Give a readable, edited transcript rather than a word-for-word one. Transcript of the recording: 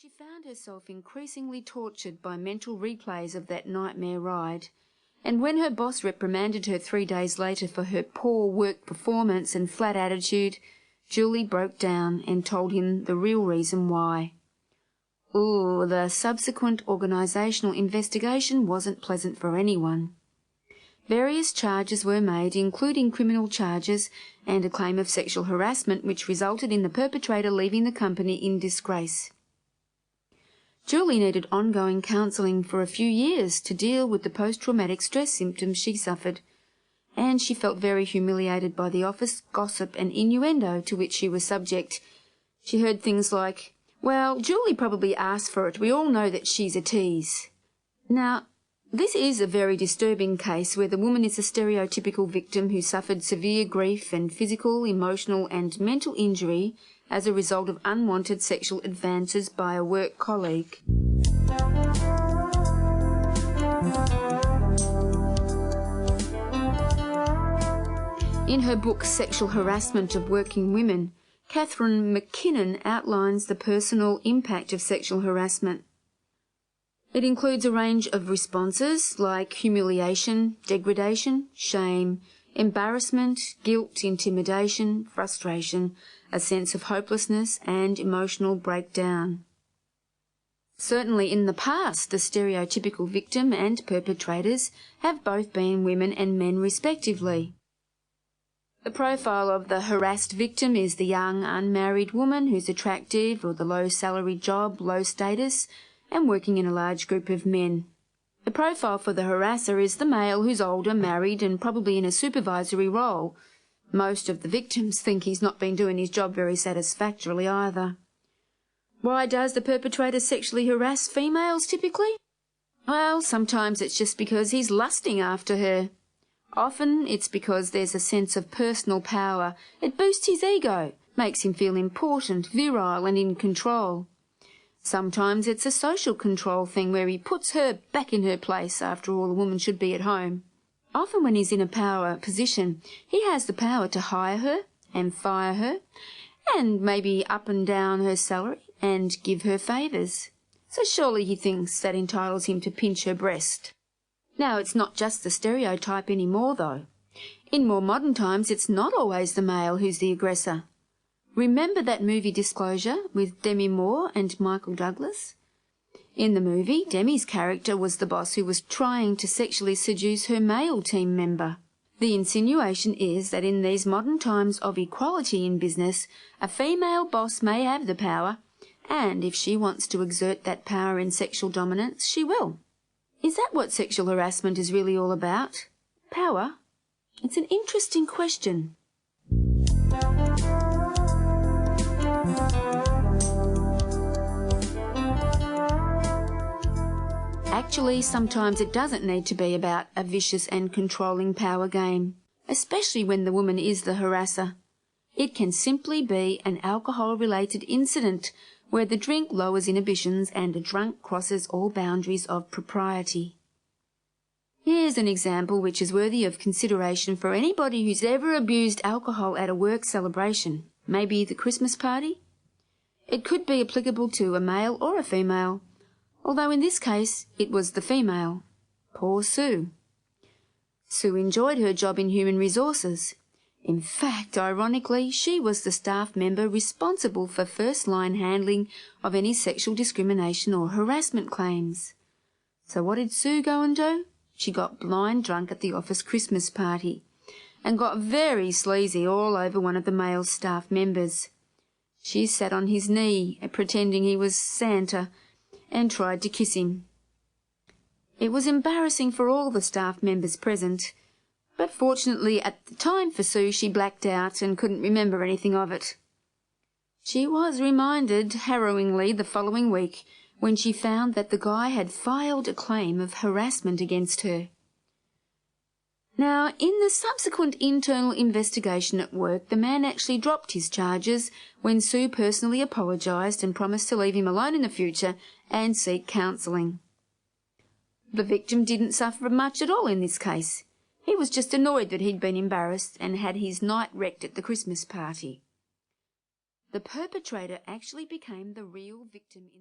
She found herself increasingly tortured by mental replays of that nightmare ride, and when her boss reprimanded her 3 days later for her poor work performance and flat attitude, Julie broke down and told him the real reason why. Ooh, the subsequent organisational investigation wasn't pleasant for anyone. Various charges were made, including criminal charges and a claim of sexual harassment, which resulted in the perpetrator leaving the company in disgrace. Julie needed ongoing counselling for a few years to deal with the post-traumatic stress symptoms she suffered, and she felt very humiliated by the office gossip and innuendo to which she was subject. She heard things like, "Well, Julie probably asked for it. We all know that she's a tease." Now, this is a very disturbing case where the woman is a stereotypical victim who suffered severe grief and physical, emotional and mental injury as a result of unwanted sexual advances by a work colleague. In her book Sexual Harassment of Working Women, Catherine McKinnon outlines the personal impact of sexual harassment. It includes a range of responses like humiliation, degradation, shame, embarrassment, guilt, intimidation, frustration, a sense of hopelessness and emotional breakdown. Certainly in the past, the stereotypical victim and perpetrators have both been women and men respectively. The profile of the harassed victim is the young, unmarried woman who's attractive, or the low-salary job, low status, and working in a large group of men. The profile for the harasser is the male who's older, married, and probably in a supervisory role. Most of the victims think he's not been doing his job very satisfactorily either. Why does the perpetrator sexually harass females typically? Well, sometimes it's just because he's lusting after her. Often it's because there's a sense of personal power. It boosts his ego, makes him feel important, virile and in control. Sometimes it's a social control thing where he puts her back in her place. After all, a woman should be at home. Often when he's in a power position, he has the power to hire her and fire her and maybe up and down her salary and give her favours. So surely he thinks that entitles him to pinch her breast. Now, it's not just the stereotype anymore, though. In more modern times, it's not always the male who's the aggressor. Remember that movie Disclosure with Demi Moore and Michael Douglas? In the movie, Demi's character was the boss who was trying to sexually seduce her male team member. The insinuation is that in these modern times of equality in business, a female boss may have the power, and if she wants to exert that power in sexual dominance, she will. Is that what sexual harassment is really all about? Power? It's an interesting question. Actually, sometimes it doesn't need to be about a vicious and controlling power game, especially when the woman is the harasser. It can simply be an alcohol-related incident where the drink lowers inhibitions and a drunk crosses all boundaries of propriety. Here's an example which is worthy of consideration for anybody who's ever abused alcohol at a work celebration, maybe the Christmas party. It could be applicable to a male or a female, although in this case it was the female. Poor Sue. Sue enjoyed her job in human resources. In fact, ironically, she was the staff member responsible for first-line handling of any sexual discrimination or harassment claims. So what did Sue go and do? She got blind drunk at the office Christmas party and got very sleazy all over one of the male staff members. She sat on his knee, pretending he was Santa, and tried to kiss him. It was embarrassing for all the staff members present, but fortunately at the time for Sue she blacked out and couldn't remember anything of it. She was reminded harrowingly the following week when she found that the guy had filed a claim of harassment against her. Now, in the subsequent internal investigation at work, the man actually dropped his charges when Sue personally apologised and promised to leave him alone in the future and seek counselling. The victim didn't suffer much at all in this case. He was just annoyed that he'd been embarrassed and had his night wrecked at the Christmas party. The perpetrator actually became the real victim in